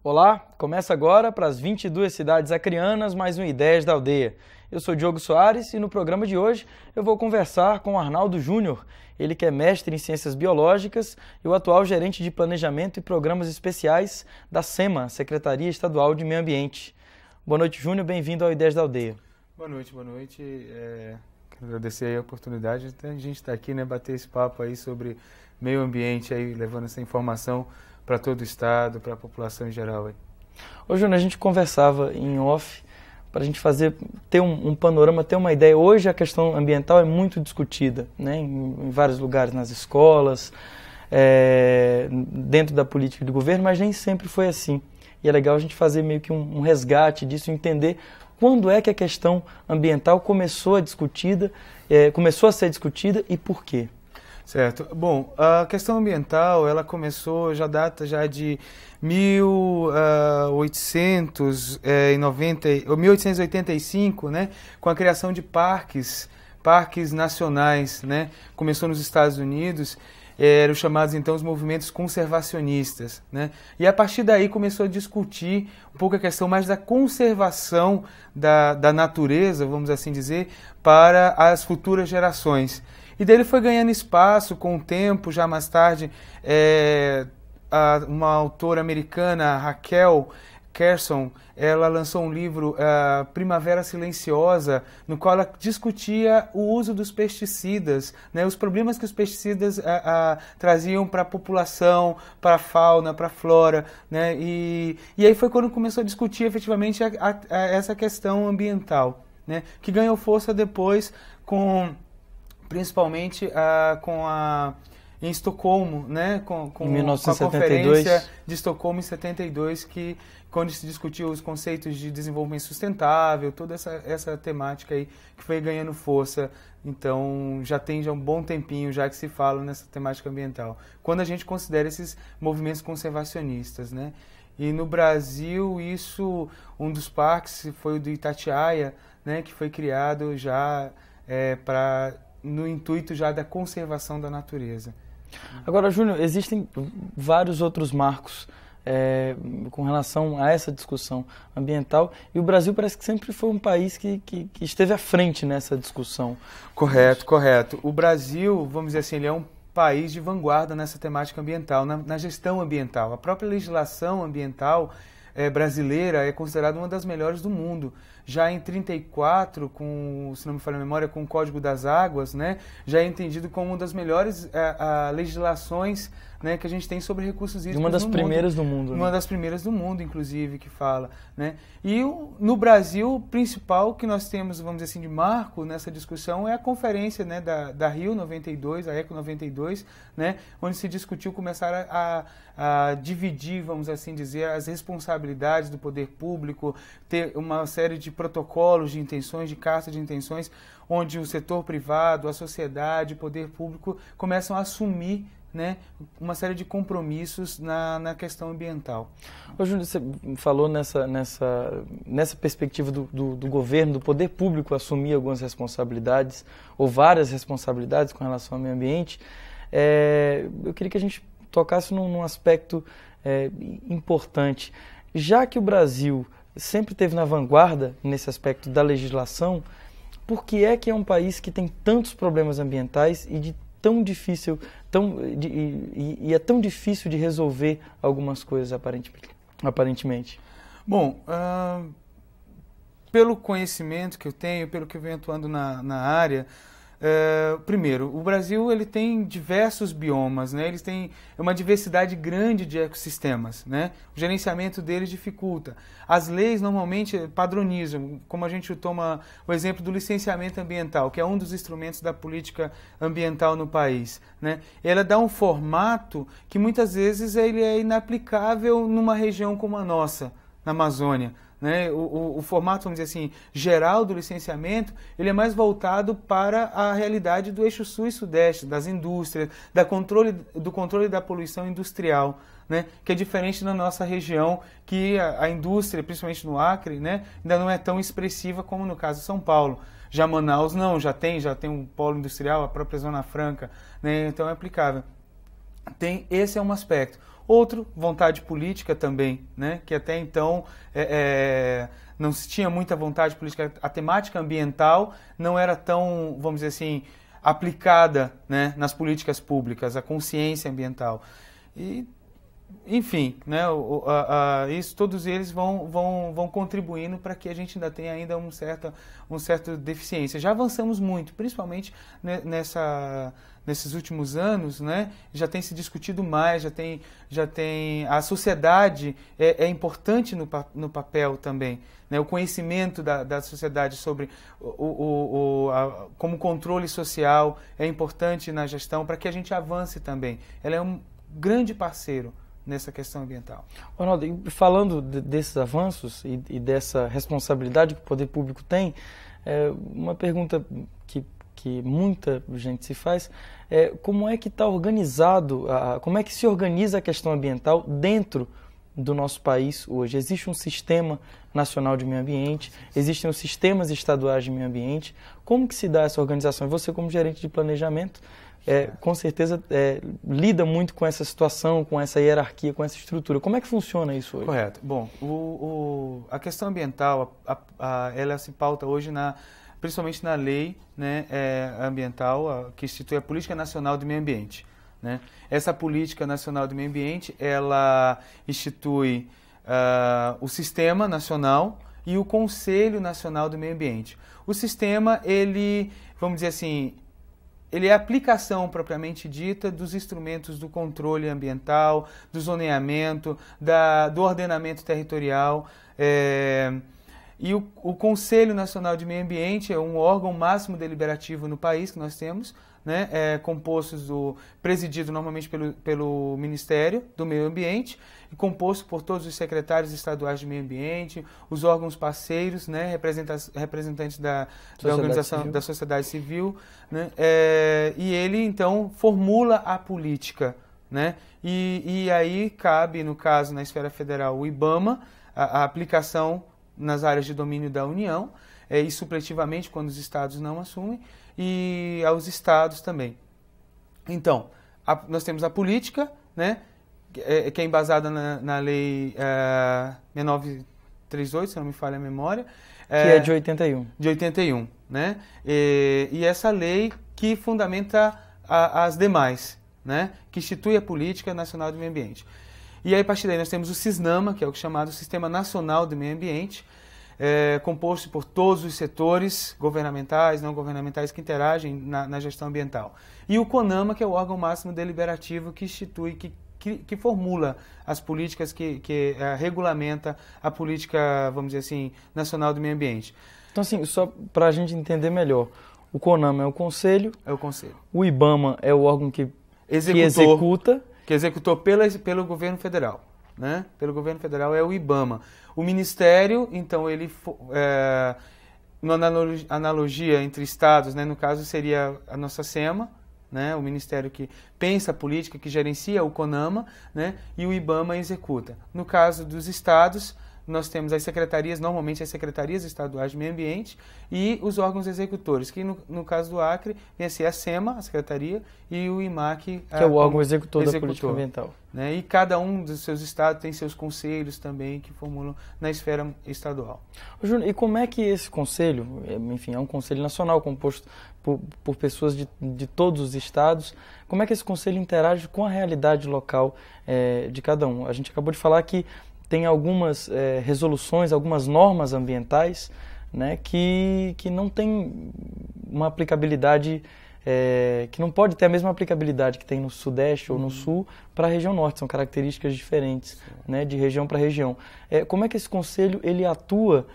Olá, começa agora para as 22 cidades acreanas, mais um Ideias da Aldeia. Eu sou Diogo Soares e no programa de hoje eu vou conversar com Arnaldo Júnior, ele que é mestre em Ciências Biológicas e o atual gerente de Planejamento e Programas Especiais da SEMA, Secretaria Estadual de Meio Ambiente. Boa noite, Júnior, bem-vindo ao Ideias da Aldeia. Boa noite. Quero agradecer aí a oportunidade de a gente estar aqui, bater esse papo aí sobre meio ambiente, aí, levando essa informação para todo o estado, para a população em geral. Aí. Ô, Júnior, a gente conversava em off para a gente ter um panorama, ter uma ideia. Hoje a questão ambiental é muito discutida, né, em vários lugares, nas escolas, dentro da política do governo, mas nem sempre foi assim. E é legal a gente fazer meio que um resgate disso, entender quando é que a questão ambiental começou a ser discutida e por quê. Certo. Bom, a questão ambiental, ela começou, data de 1885, né, com a criação de parques nacionais, né, começou nos Estados Unidos, eram chamados então os movimentos conservacionistas, né, e a partir daí começou a discutir um pouco a questão mais da conservação da natureza, vamos assim dizer, para as futuras gerações. E daí ele foi ganhando espaço com o tempo, já mais tarde, uma autora americana, Raquel Carson, ela lançou um livro, Primavera Silenciosa, no qual ela discutia o uso dos pesticidas, né, os problemas que os pesticidas traziam para a população, para a fauna, para a flora, né, e aí foi quando começou a discutir efetivamente essa questão ambiental, né, que ganhou força depois principalmente em Estocolmo, né, com a Conferência de Estocolmo em 72, quando se discutiu os conceitos de desenvolvimento sustentável, toda essa temática aí que foi ganhando força. Então já tem um bom tempinho já que se fala nessa temática ambiental. Quando a gente considera esses movimentos conservacionistas, né? E no Brasil, um dos parques foi o do Itatiaia, né, que foi criado já no intuito já da conservação da natureza. Agora, Júnior, existem vários outros marcos com relação a essa discussão ambiental e o Brasil parece que sempre foi um país que esteve à frente nessa discussão. Correto. O Brasil, vamos dizer assim, ele é um país de vanguarda nessa temática ambiental, na gestão ambiental. A própria legislação ambiental brasileira é considerada uma das melhores do mundo. Já em 34, se não me falha a memória, com o Código das Águas, né, já é entendido como uma das melhores legislações, né, que a gente tem sobre recursos hídricos no mundo. Uma das primeiras do mundo. Uma das primeiras do mundo, inclusive, que fala. Né? E no Brasil, o principal que nós temos, vamos dizer assim, de marco nessa discussão é a conferência, né, da Rio 92, a Eco 92, né, onde se discutiu começar a dividir, vamos assim dizer, as responsabilidades do poder público, ter uma série de protocolos de intenções, de carta de intenções, onde o setor privado, a sociedade, o poder público começam a assumir, né, uma série de compromissos na questão ambiental. Ô, Júnior, você falou nessa perspectiva do governo, do poder público assumir algumas responsabilidades, ou várias responsabilidades com relação ao meio ambiente. Eu queria que a gente tocasse num aspecto importante. Já que o Brasil sempre esteve na vanguarda nesse aspecto da legislação, por que é um país que tem tantos problemas ambientais e é tão difícil de resolver algumas coisas aparentemente? Bom, pelo conhecimento que eu tenho, pelo que eu venho atuando na área, primeiro, o Brasil ele tem diversos biomas, né? Eles têm uma diversidade grande de ecossistemas, né? O gerenciamento deles dificulta. As leis normalmente padronizam, como a gente toma o exemplo do licenciamento ambiental, que é um dos instrumentos da política ambiental no país, né? Ela dá um formato que muitas vezes ele é inaplicável numa região como a nossa, na Amazônia. Né? O formato, vamos dizer assim, geral do licenciamento, ele é mais voltado para a realidade do eixo sul e sudeste, das indústrias, do controle da poluição industrial, né? Que é diferente na nossa região, que a indústria, principalmente no Acre, né, ainda não é tão expressiva como no caso de São Paulo. Já Manaus não, já tem um polo industrial, a própria Zona Franca, né? Então é aplicável. esse é um aspecto. Outro, vontade política também, né? Que até então não se tinha muita vontade política. A temática ambiental não era tão, vamos dizer assim, aplicada, né, nas políticas públicas, a consciência ambiental. E, enfim, né, todos eles vão contribuindo para que a gente ainda tenha ainda uma certa deficiência. Já avançamos muito, principalmente nesses últimos anos, né, já tem se discutido mais, já tem a sociedade é importante no papel também, né, o conhecimento da sociedade sobre como controle social é importante na gestão para que a gente avance também. Ela é um grande parceiro nessa questão ambiental. Ronaldo, falando desses avanços e dessa responsabilidade que o poder público tem, uma pergunta que muita gente se faz é como é que está organizado, como é que se organiza a questão ambiental dentro do nosso país hoje? Existe um sistema nacional de meio ambiente, existem os sistemas estaduais de meio ambiente. Como que se dá essa organização? E você, como gerente de planejamento, com certeza lida muito com essa situação, com essa hierarquia, com essa estrutura. Como é que funciona isso hoje? Correto. Bom, a questão ambiental, ela se pauta hoje principalmente na lei, né, ambiental, que institui a Política Nacional de Meio Ambiente, né? Essa Política Nacional de Meio Ambiente, ela institui o Sistema Nacional e o Conselho Nacional do Meio Ambiente. O sistema, vamos dizer assim, ele é a aplicação propriamente dita dos instrumentos do controle ambiental, do zoneamento, do ordenamento territorial. E o Conselho Nacional de Meio Ambiente é um órgão máximo deliberativo no país que nós temos, né? Presidido normalmente pelo Ministério do Meio Ambiente, e composto por todos os secretários estaduais de meio ambiente, os órgãos parceiros, né? Representantes da organização da sociedade civil, né? E ele, então, formula a política, né? E aí cabe, no caso, na esfera federal, o IBAMA, a aplicação nas áreas de domínio da União, e supletivamente quando os estados não assumem, e aos estados também. Então, nós temos a política, né, que é embasada na lei 6938, se não me falha a memória. Que é de 81. De 81, né? E essa lei que fundamenta as demais, né, que institui a Política Nacional do Meio Ambiente. E aí, a partir daí, nós temos o SISNAMA, que é o chamado Sistema Nacional do Meio Ambiente, composto por todos os setores governamentais, não governamentais, que interagem na gestão ambiental. E o CONAMA, que é o órgão máximo deliberativo que institui, que formula as políticas, que regulamenta a política, vamos dizer assim, nacional do meio ambiente. Então, assim, só para a gente entender melhor, o CONAMA é o Conselho. É o Conselho. O IBAMA é o órgão que executa. Que executou pelo governo federal, né? Pelo governo federal é o IBAMA. O Ministério, então, na analogia entre estados, né? No caso seria a nossa SEMA, né? O Ministério que pensa a política, que gerencia o CONAMA, né? E o IBAMA executa. No caso dos estados, nós temos as secretarias, normalmente as secretarias estaduais de meio ambiente, e os órgãos executores, que no caso do Acre, vem a ser a SEMA, a secretaria, e o IMAC, que é o órgão executor da política ambiental. Né? E cada um dos seus estados tem seus conselhos também, que formulam na esfera estadual. Júnior, e como é que esse conselho, enfim, é um conselho nacional composto por pessoas de todos os estados, como é que esse conselho interage com a realidade local de cada um? A gente acabou de falar que tem algumas resoluções, algumas normas ambientais, né, que não tem uma aplicabilidade, que não pode ter a mesma aplicabilidade que tem no Sudeste ou no Sul para a região Norte. São características diferentes, né, de região para região. Como é que esse conselho ele atua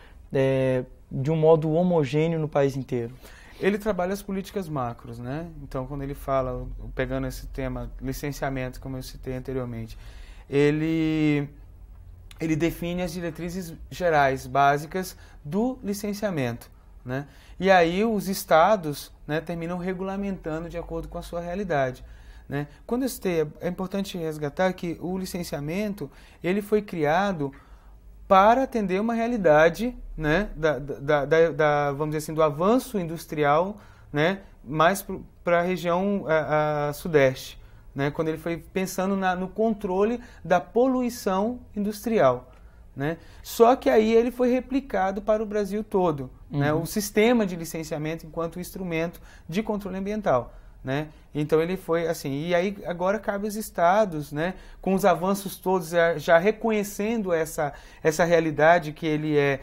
de um modo homogêneo no país inteiro? Ele trabalha as políticas macros, né? Então, quando ele fala, pegando esse tema, licenciamento, como eu citei anteriormente, ele define as diretrizes gerais, básicas do licenciamento, né? E aí os estados, né, terminam regulamentando de acordo com a sua realidade, né? Quando eu citei, é importante resgatar que o licenciamento ele foi criado para atender uma realidade, né, vamos dizer assim, do avanço industrial, né, mais para a região sudeste, né, quando ele foi pensando no controle da poluição industrial. Né? Só que aí ele foi replicado para o Brasil todo, né? O sistema de licenciamento enquanto instrumento de controle ambiental. Né? Então ele foi assim, e aí agora cabe aos estados, né, com os avanços todos, já reconhecendo essa realidade que ele é,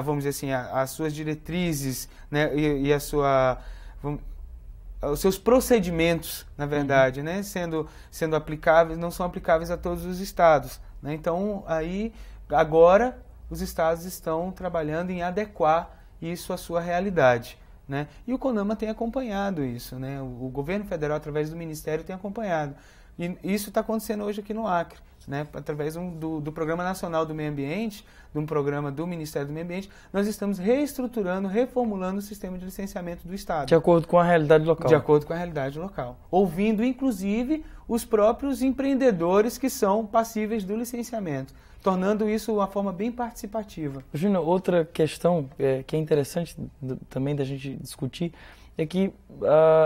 vamos dizer assim, as suas diretrizes, né, e os seus procedimentos, na verdade, né, sendo aplicáveis, não são aplicáveis a todos os estados. Né? Então aí agora os estados estão trabalhando em adequar isso à sua realidade. Né? E o CONAMA tem acompanhado isso, né? O governo federal, através do Ministério, tem acompanhado. E isso está acontecendo hoje aqui no Acre, né? Através do Programa Nacional do Meio Ambiente, de um programa do Ministério do Meio Ambiente, nós estamos reestruturando, reformulando o sistema de licenciamento do Estado. De acordo com a realidade local. De acordo com a realidade local. Ouvindo, inclusive, os próprios empreendedores que são passíveis do licenciamento, tornando isso uma forma bem participativa. Júnior, outra questão que é interessante também da gente discutir é que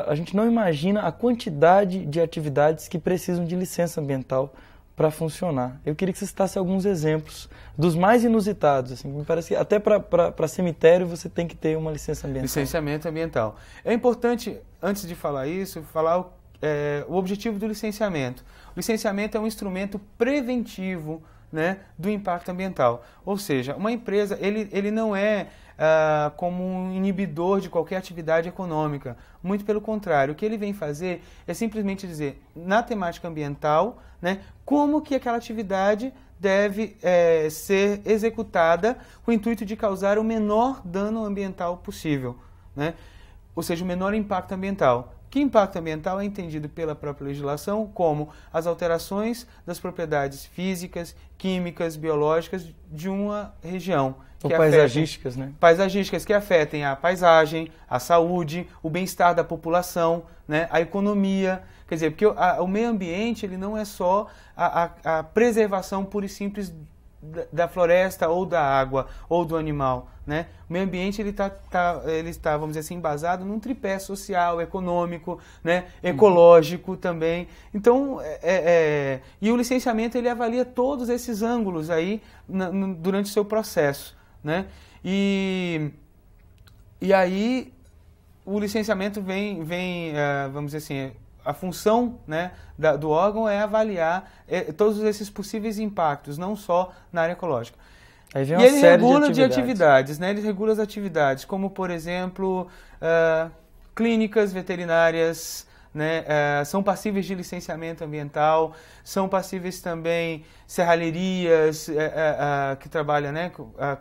a gente não imagina a quantidade de atividades que precisam de licença ambiental para funcionar. Eu queria que você citasse alguns exemplos dos mais inusitados. Assim, me parece que até para cemitério você tem que ter uma licença ambiental. Licenciamento ambiental. É importante, antes de falar isso, falar o objetivo do licenciamento. O licenciamento é um instrumento preventivo, né, do impacto ambiental. Ou seja, uma empresa, ele não é como um inibidor de qualquer atividade econômica. Muito pelo contrário, o que ele vem fazer é simplesmente dizer, na temática ambiental, né, como que aquela atividade deve ser executada com o intuito de causar o menor dano ambiental possível, né? Ou seja, o menor impacto ambiental. Que impacto ambiental é entendido pela própria legislação como as alterações das propriedades físicas, químicas, biológicas de uma região. Ou paisagísticas, né? Paisagísticas que afetem a paisagem, a saúde, o bem-estar da população, né, a economia. Quer dizer, porque o meio ambiente ele não é só a preservação pura e simples da floresta ou da água ou do animal, né? O meio ambiente ele está, vamos dizer assim, embasado num tripé social, econômico, né? Ecológico também. Então, e o licenciamento ele avalia todos esses ângulos aí durante o seu processo, né? E aí o licenciamento vem vamos dizer assim, a função, né, do órgão é avaliar todos esses possíveis impactos, não só na área ecológica. Aí vem uma série regula de atividades, né? Ele regula as atividades, como, por exemplo, clínicas veterinárias, né? São passíveis de licenciamento ambiental, são passíveis também serralherias que trabalham, né,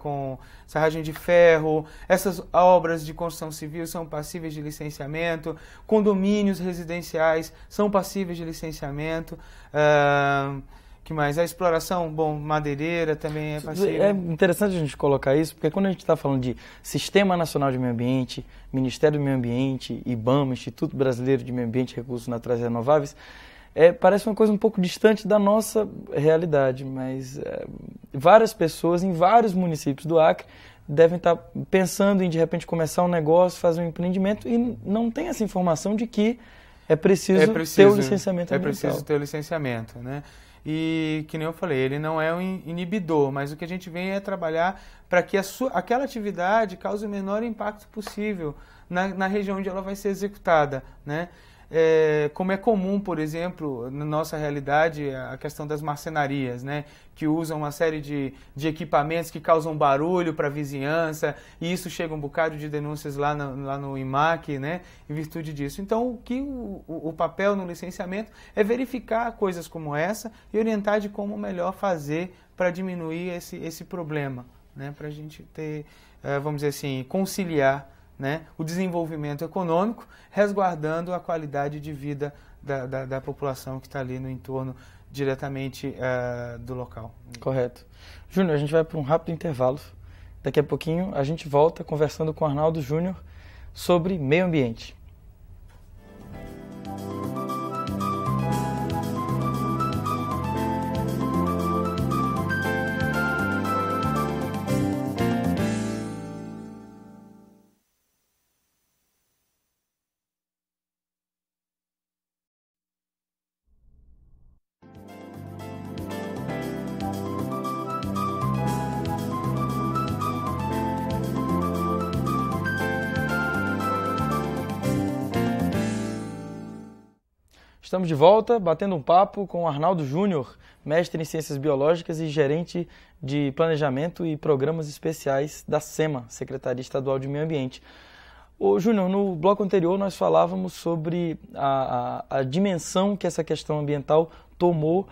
com serragem de ferro, essas obras de construção civil são passíveis de licenciamento, condomínios residenciais são passíveis de licenciamento, que mais? A exploração, madeireira também é passível. É interessante a gente colocar isso, porque quando a gente está falando de Sistema Nacional de Meio Ambiente, Ministério do Meio Ambiente, IBAMA, Instituto Brasileiro de Meio Ambiente e Recursos Naturais Renováveis, parece uma coisa um pouco distante da nossa realidade, mas várias pessoas em vários municípios do Acre devem estar pensando em, de repente, começar um negócio, fazer um empreendimento e não tem essa informação de que é preciso ter o licenciamento ambiental. É preciso ter o licenciamento, né? E, que nem eu falei, ele não é um inibidor, mas o que a gente vem é trabalhar para que aquela atividade cause o menor impacto possível na região onde ela vai ser executada, né? Como é comum, por exemplo, na nossa realidade, a questão das marcenarias, né? Que usam uma série de equipamentos que causam barulho para a vizinhança, e isso chega um bocado de denúncias lá no IMAC, né? Em virtude disso. Então, o papel no licenciamento é verificar coisas como essa e orientar de como melhor fazer para diminuir esse problema, né? Para a gente ter, vamos dizer assim, conciliar, né, o desenvolvimento econômico, resguardando a qualidade de vida da população que está ali no entorno diretamente do local. Correto. Júnior, a gente vai para um rápido intervalo. Daqui a pouquinho a gente volta conversando com o Arnaldo Júnior sobre meio ambiente. Estamos de volta, batendo um papo com o Arnaldo Júnior, mestre em Ciências Biológicas e gerente de Planejamento e Programas Especiais da SEMA, Secretaria Estadual de Meio Ambiente. Ô, Júnior, no bloco anterior nós falávamos sobre a dimensão que essa questão ambiental tomou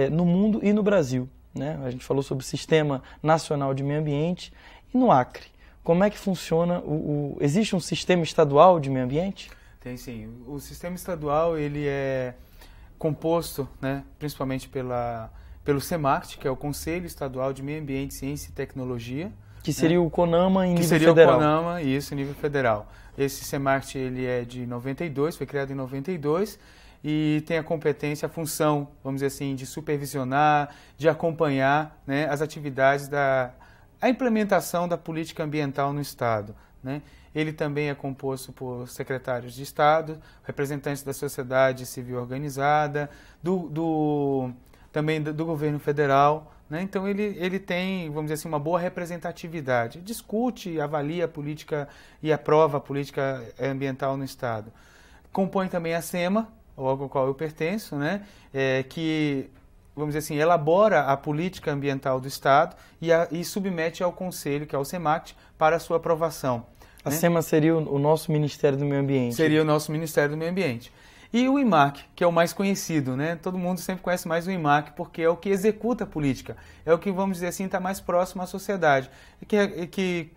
no mundo e no Brasil, né? A gente falou sobre o Sistema Nacional de Meio Ambiente e no Acre. Como é que funciona? Existe um sistema estadual de meio ambiente? Tem sim. O sistema estadual ele é composto, né, principalmente pelo SEMACT, que é o Conselho Estadual de Meio Ambiente, Ciência e Tecnologia. Que seria, né, o CONAMA em nível federal. Que seria o CONAMA, isso, em nível federal. Esse SEMACT ele é de 92, foi criado em 92 e tem a competência, a função, vamos dizer assim, de supervisionar, de acompanhar, né, as atividades a implementação da política ambiental no Estado, né? Ele também é composto por secretários de Estado, representantes da sociedade civil organizada, também do governo federal, né? Então ele tem, vamos dizer assim, uma boa representatividade, discute, avalia a política e aprova a política ambiental no Estado. Compõe também a SEMA, ao qual eu pertenço, né? Que, vamos dizer assim, elabora a política ambiental do Estado e submete ao Conselho, que é o SEMACT, para a sua aprovação. A SEMA seria o nosso Ministério do Meio Ambiente. Seria o nosso Ministério do Meio Ambiente. E o IMAC, que é o mais conhecido, né? Todo mundo sempre conhece mais o IMAC, porque é o que executa a política. É o que, vamos dizer assim, está mais próximo à sociedade. Que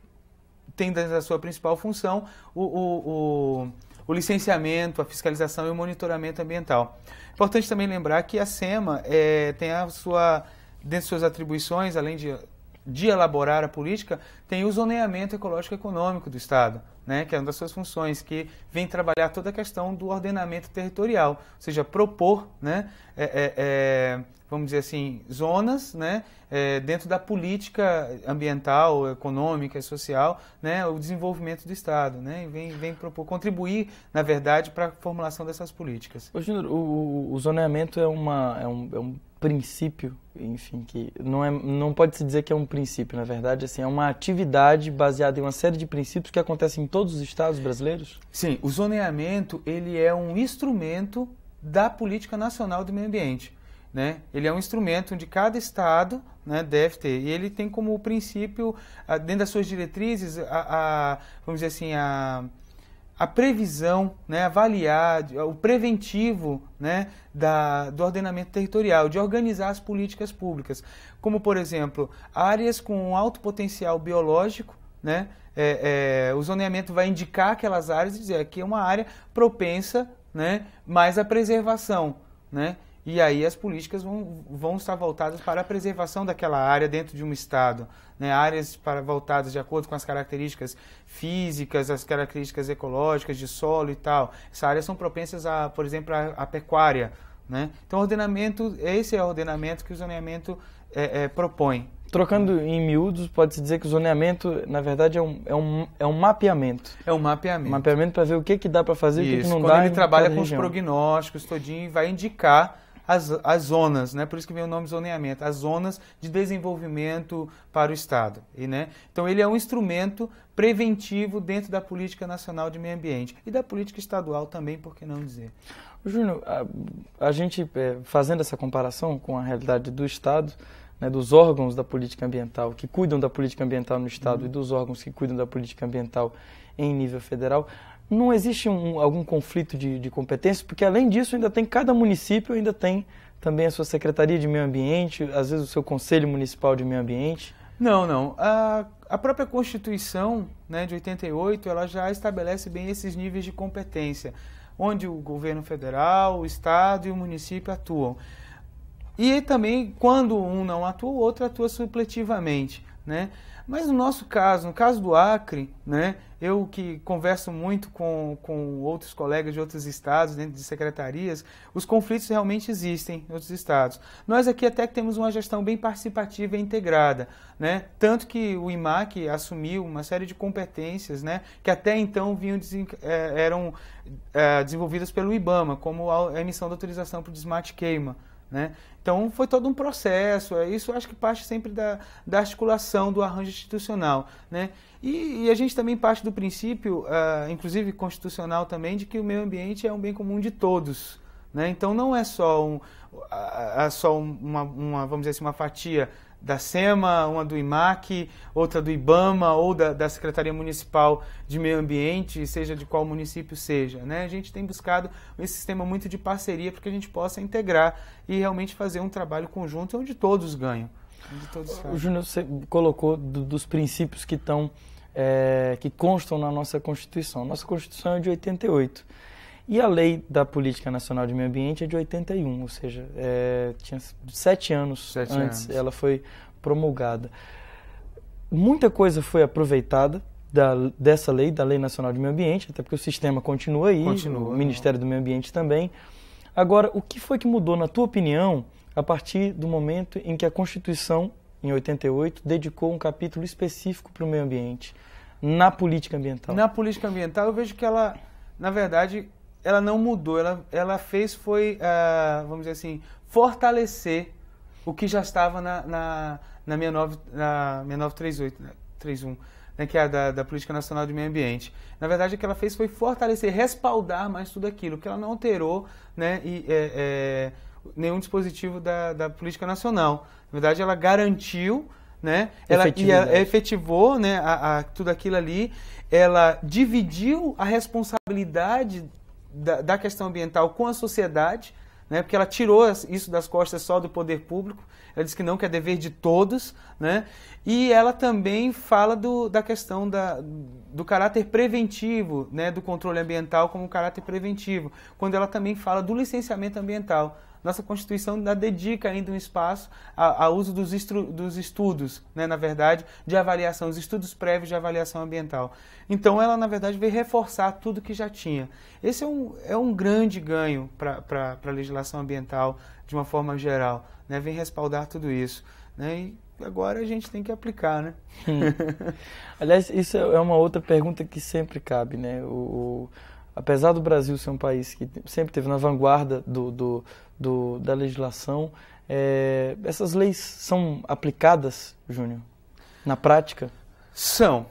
tem da sua principal função o licenciamento, a fiscalização e o monitoramento ambiental. Importante também lembrar que a SEMA tem dentro de suas atribuições, além de elaborar a política, tem o zoneamento ecológico econômico do Estado, né, que é uma das suas funções, que vem trabalhar toda a questão do ordenamento territorial, ou seja, propor, né, vamos dizer assim, zonas, né, dentro da política ambiental, econômica e social, né, o desenvolvimento do Estado, né, e vem propor, contribuir, na verdade, para a formulação dessas políticas. Ô, Júnior, o zoneamento é um princípio, enfim, que não pode se dizer que é um princípio, na verdade, assim, é uma atividade baseada em uma série de princípios que acontecem em todos os estados brasileiros? Sim, o zoneamento, ele é um instrumento da política nacional do meio ambiente, né? Ele é um instrumento onde cada estado, né, deve ter, e ele tem como princípio, dentro das suas diretrizes, vamos dizer assim, a previsão, né, avaliar, o preventivo, né, do ordenamento territorial, de organizar as políticas públicas, como, por exemplo, áreas com alto potencial biológico, né, o zoneamento vai indicar aquelas áreas e dizer que é uma área propensa, né, mais à preservação, né? E aí as políticas vão estar voltadas para a preservação daquela área dentro de um estado, né? Áreas voltadas de acordo com as características físicas, as características ecológicas de solo e tal. Essas áreas são propensas, por exemplo, à pecuária, né? Então, esse é o ordenamento que o zoneamento propõe. Trocando em miúdos, pode-se dizer que o zoneamento, na verdade, é um mapeamento. É um mapeamento. Mapeamento para ver o que dá para fazer e o que não dá. Quando ele trabalha com os prognósticos todinho e vai indicar as zonas, né? Por isso que vem o nome zoneamento, as zonas de desenvolvimento para o Estado. Né? Então ele é um instrumento preventivo dentro da Política Nacional de Meio Ambiente e da política estadual também, por que não dizer. Júnior, a gente fazendo essa comparação com a realidade do Estado, né, dos órgãos da política ambiental que cuidam da política ambiental no Estado e dos órgãos que cuidam da política ambiental em nível federal, não existe algum conflito de competência? Porque, além disso, cada município ainda tem também a sua Secretaria de Meio Ambiente, às vezes o seu Conselho Municipal de Meio Ambiente. Não. A própria Constituição, né, de 88, ela já estabelece bem esses níveis de competência, onde o governo federal, o Estado e o município atuam. E também, quando um não atua, o outro atua supletivamente, né? Mas no nosso caso, no caso do Acre, né, eu que converso muito com outros colegas de outros estados, dentro de secretarias, os conflitos realmente existem em outros estados. Nós aqui até que temos uma gestão bem participativa e integrada, né? Tanto que o IMAC assumiu uma série de competências, né, que até então eram desenvolvidas pelo IBAMA, como a emissão da autorização para o desmate-queima, né? Então foi todo um processo, isso acho que parte sempre da articulação do arranjo institucional, né? E a gente também parte do princípio, inclusive constitucional também, de que o meio ambiente é um bem comum de todos, né? Então não é só, vamos dizer assim, uma fatia da SEMA, uma do IMAC, outra do IBAMA ou da Secretaria Municipal de Meio Ambiente, seja de qual município seja, né? A gente tem buscado esse sistema muito de parceria para que a gente possa integrar e realmente fazer um trabalho conjunto onde todos ganham. O Júnior, você colocou dos princípios que constam na nossa Constituição. Nossa Constituição é de 88. E a Lei da Política Nacional de Meio Ambiente é de 81, ou seja, tinha 7 anos antes ela foi promulgada. Muita coisa foi aproveitada dessa lei, da Lei Nacional de Meio Ambiente, até porque o sistema continua aí, o Ministério do Meio Ambiente também. Agora, o que foi que mudou, na tua opinião, a partir do momento em que a Constituição, em 88, dedicou um capítulo específico para o meio ambiente, na política ambiental? Na política ambiental, eu vejo que ela, na verdade, ela não mudou, ela fez vamos dizer assim, fortalecer o que já estava na 6931, né, que é a da Política Nacional de Meio Ambiente. Na verdade, o que ela fez foi fortalecer, respaldar mais tudo aquilo, que ela não alterou, né, nenhum dispositivo da Política Nacional. Na verdade, ela garantiu, né, ela efetivou, né, tudo aquilo ali, ela dividiu a responsabilidade da questão ambiental com a sociedade, né, porque ela tirou isso das costas só do poder público, ela diz que não, que é dever de todos, né, e ela também fala da questão do caráter preventivo, né, do controle ambiental como caráter preventivo, quando ela também fala do licenciamento ambiental. Nossa Constituição dedica ainda um espaço ao uso dos estudos, né, na verdade, de avaliação, os estudos prévios de avaliação ambiental. Então, ela, na verdade, veio reforçar tudo que já tinha. Esse é um grande ganho para a legislação ambiental, de uma forma geral, né, vem respaldar tudo isso, né, e agora a gente tem que aplicar, né? Aliás, isso é uma outra pergunta que sempre cabe, né? Apesar do Brasil ser um país que sempre esteve na vanguarda da legislação, essas leis são aplicadas, Júnior, na prática? São.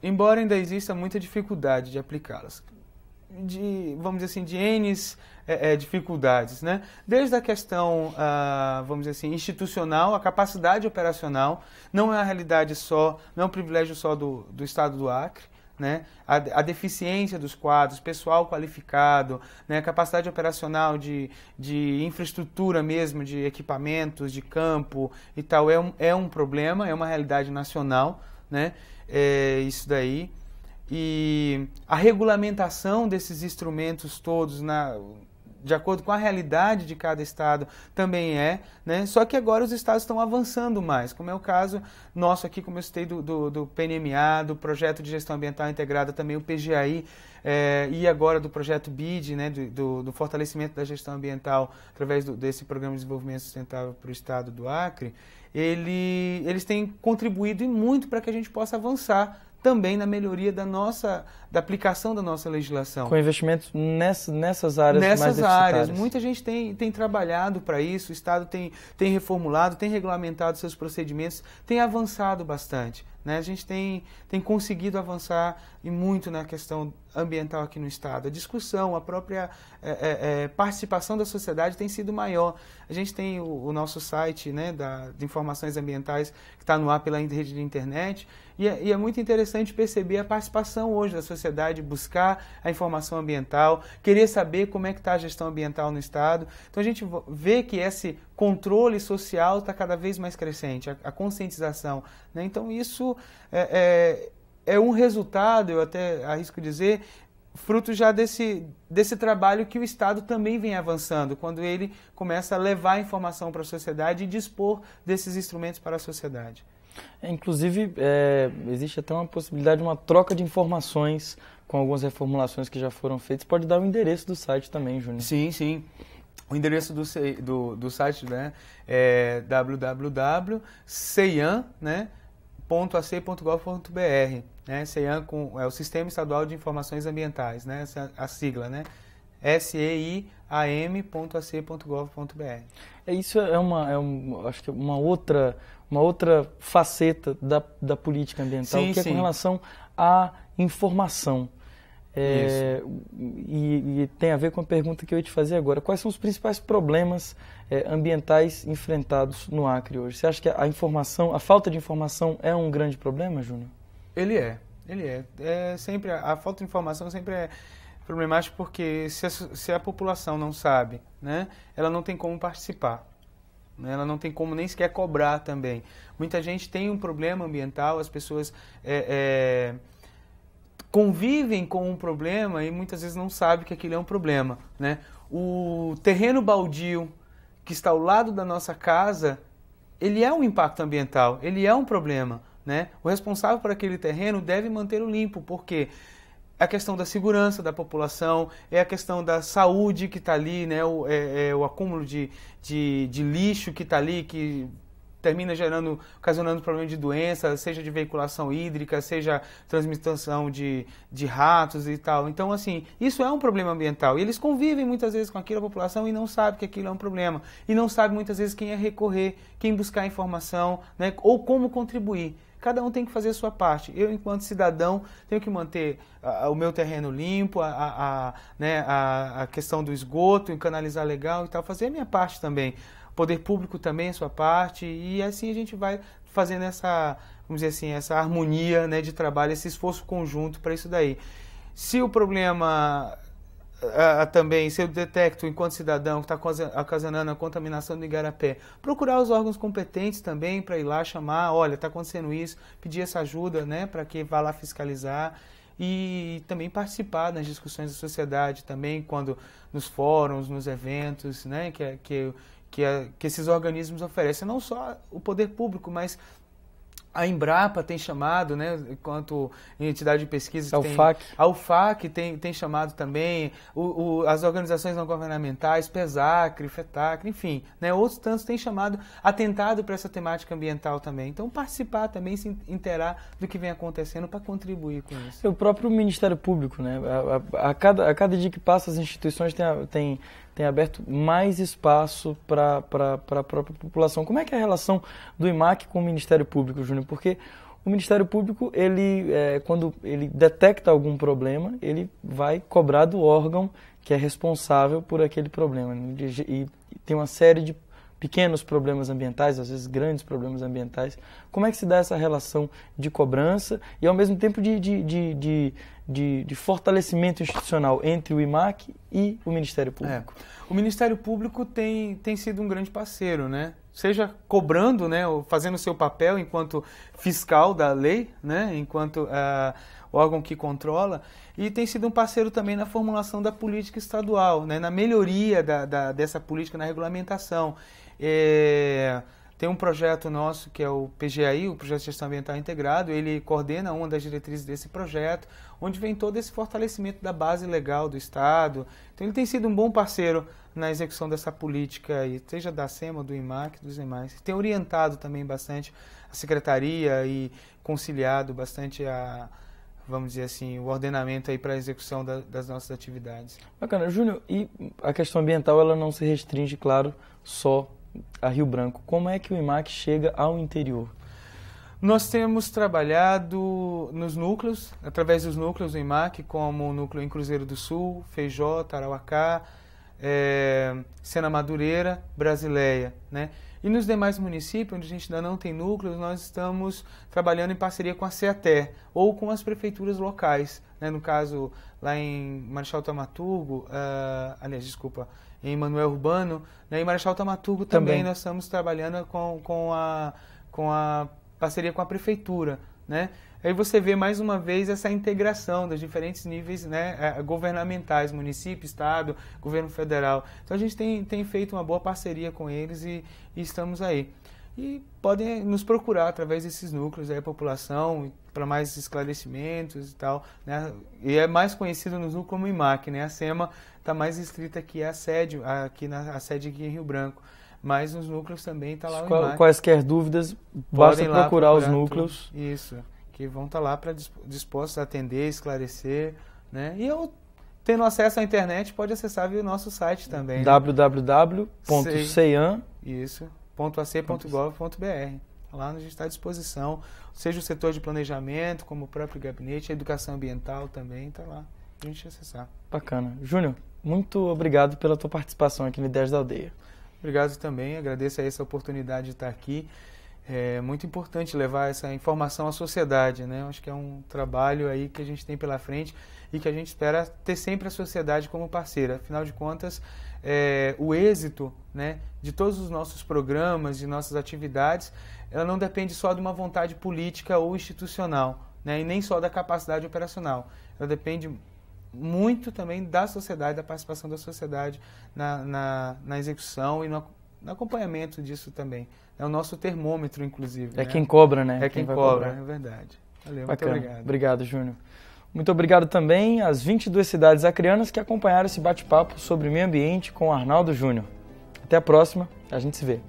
Embora ainda exista muita dificuldade de aplicá-las. Vamos dizer assim, de N dificuldades, né? Desde a questão, vamos dizer assim, institucional, a capacidade operacional, não é uma realidade só, não é um privilégio só do Estado do Acre, né? A deficiência dos quadros, pessoal qualificado, né? A capacidade operacional de infraestrutura mesmo, de equipamentos, de campo e tal, é um problema, é uma realidade nacional, né? Isso daí. E a regulamentação desses instrumentos todos de acordo com a realidade de cada estado também né? Só que agora os estados estão avançando mais, como é o caso nosso aqui, como eu citei, do PNMA, do Projeto de Gestão Ambiental Integrada, também o PGAI, e agora do Projeto BID, né? do fortalecimento da gestão ambiental através desse Programa de Desenvolvimento Sustentável para o estado do Acre. Eles têm contribuído e muito para que a gente possa avançar também na melhoria da aplicação da nossa legislação. Com investimentos nessas áreas mais deficitárias. Muita gente tem trabalhado para isso, o Estado tem reformulado, tem regulamentado seus procedimentos, tem avançado bastante, né? A gente tem conseguido avançar e muito na questão ambiental aqui no Estado. A discussão, a própria participação da sociedade tem sido maior. A gente tem o nosso site, né, de informações ambientais que está no ar pela rede de internet, e é muito interessante perceber a participação hoje da sociedade, buscar a informação ambiental, querer saber como é que está a gestão ambiental no Estado. Então a gente vê que esse controle social está cada vez mais crescente, a conscientização, né? Então isso é um resultado, eu até arrisco dizer, fruto já desse trabalho que o Estado também vem avançando, quando ele começa a levar a informação para a sociedade e dispor desses instrumentos para a sociedade. Inclusive, existe até uma possibilidade de uma troca de informações com algumas reformulações que já foram feitas. Pode dar o endereço do site também, Júnior. Sim. O endereço do site, né, é www.ceiam.ac.gov.br, né? CEIAM é o Sistema Estadual de Informações Ambientais, né? A sigla, né? SEIAM.ac.gov.br. Isso acho que uma outra faceta da política ambiental, que é com relação à informação. E tem a ver com a pergunta que eu ia te fazer agora. Quais são os principais problemas ambientais enfrentados no Acre hoje? Você acha que a falta de informação é um grande problema, Júnior? Ele é. Sempre, a falta de informação sempre é problemática porque se a população não sabe, né, ela não tem como participar. Ela não tem como nem sequer cobrar também. Muita gente tem um problema ambiental, as pessoas convivem com um problema e muitas vezes não sabem que aquilo é um problema, né? O terreno baldio que está ao lado da nossa casa, ele é um impacto ambiental, ele é um problema, né? O responsável por aquele terreno deve mantê-lo limpo, porque a questão da segurança da população, é a questão da saúde que está ali, né? O acúmulo de lixo que está ali, que termina ocasionando problema de doença, seja de veiculação hídrica, seja transmissão de ratos e tal. Então, assim, isso é um problema ambiental. E eles convivem muitas vezes com aquilo, a população, e não sabe que aquilo é um problema. E não sabe muitas vezes quem é recorrer, quem buscar informação, né? Ou como contribuir. Cada um tem que fazer a sua parte. Eu, enquanto cidadão, tenho que manter o meu terreno limpo, a questão do esgoto, canalizar legal e tal, fazer a minha parte também. O poder público também a sua parte, e assim a gente vai fazendo essa, vamos dizer assim, essa harmonia, né, de trabalho, esse esforço conjunto para isso daí. Se o problema também, se eu detecto enquanto cidadão que está ocasionando a contaminação do igarapé, procurar os órgãos competentes também para ir lá chamar, olha, está acontecendo isso, pedir essa ajuda, né, para que vá lá fiscalizar e também participar das discussões da sociedade também, quando nos fóruns, nos eventos, né, que esses organismos oferecem, não só o poder público, mas a Embrapa tem chamado, né, enquanto entidade de pesquisa. A UFAC tem chamado também, as organizações não governamentais, PESACRE, FETACRE, enfim, né, outros tantos têm chamado, atentado para essa temática ambiental também. Então, participar também, se inteirar do que vem acontecendo para contribuir com isso. O próprio Ministério Público, né, a cada dia que passa, as instituições têm aberto mais espaço para a própria população. Como é que é a relação do IMAC com o Ministério Público, Júnior? Porque o Ministério Público, quando ele detecta algum problema, ele vai cobrar do órgão que é responsável por aquele problema. E tem uma série de pequenos problemas ambientais, às vezes grandes problemas ambientais. Como é que se dá essa relação de cobrança e, ao mesmo tempo, de fortalecimento institucional entre o IMAC e o Ministério Público? O Ministério Público tem sido um grande parceiro, né? Seja cobrando, né, ou fazendo o seu papel enquanto fiscal da lei, né, enquanto órgão que controla, e tem sido um parceiro também na formulação da política estadual, né, na melhoria dessa política, na regulamentação. Tem um projeto nosso que é o PGAI, o Projeto de Gestão Ambiental Integrado, ele coordena uma das diretrizes desse projeto, onde vem todo esse fortalecimento da base legal do Estado. Então ele tem sido um bom parceiro na execução dessa política, aí, seja da SEMA, do IMAC, dos demais. Tem orientado também bastante a Secretaria e conciliado bastante vamos dizer assim, o ordenamento aí para a execução das nossas atividades. Bacana. Júnior, e a questão ambiental ela não se restringe, claro, só a Rio Branco. Como é que o IMAC chega ao interior? Nós temos trabalhado nos núcleos, através dos núcleos do IMAC, como o núcleo em Cruzeiro do Sul, Feijó, Tarauacá, Sena Madureira, Brasileia, né? E nos demais municípios, onde a gente ainda não tem núcleos, nós estamos trabalhando em parceria com a CEATER ou com as prefeituras locais, né? No caso, lá em Marechal Thaumaturgo, em Manoel Urbano, né? Em Marechal Thaumaturgo também nós estamos trabalhando com a parceria com a prefeitura, né? Aí você vê mais uma vez essa integração dos diferentes níveis, né, governamentais, município, estado, governo federal. Então a gente tem feito uma boa parceria com eles e estamos aí. E podem nos procurar através desses núcleos aí, a população, para mais esclarecimentos e tal, né? E é mais conhecido nos núcleos como IMAC, né? A SEMA está mais restrita aqui a sede aqui em Rio Branco. Mas nos núcleos também está lá o IMAC. Quaisquer dúvidas, basta procurar os núcleos. Tudo. Isso, que vão estar lá dispostos a atender, esclarecer, né? E eu, tendo acesso à internet, pode acessar via o nosso site também. www.cean.ac.gov.br. Lá a gente está à disposição, seja o setor de planejamento, como o próprio gabinete, a educação ambiental também está lá. a gente acessar. Bacana. Júnior, muito obrigado pela tua participação aqui no Ideias da Aldeia. Obrigado também, agradeço a essa oportunidade de estar aqui. É muito importante levar essa informação à sociedade, né? Eu acho que é um trabalho aí que a gente tem pela frente e que a gente espera ter sempre a sociedade como parceira. Afinal de contas, o êxito, né, de todos os nossos programas, de nossas atividades, ela não depende só de uma vontade política ou institucional, né, e nem só da capacidade operacional. Ela depende muito também da sociedade, da participação da sociedade na execução e no acompanhamento disso também. É o nosso termômetro, inclusive. É, né? Quem cobra, né? É quem cobra, é verdade. Valeu, bacana. Muito obrigado. Obrigado, Júnior. Muito obrigado também às 22 cidades acreanas que acompanharam esse bate-papo sobre meio ambiente com Arnaldo Júnior. Até a próxima, a gente se vê.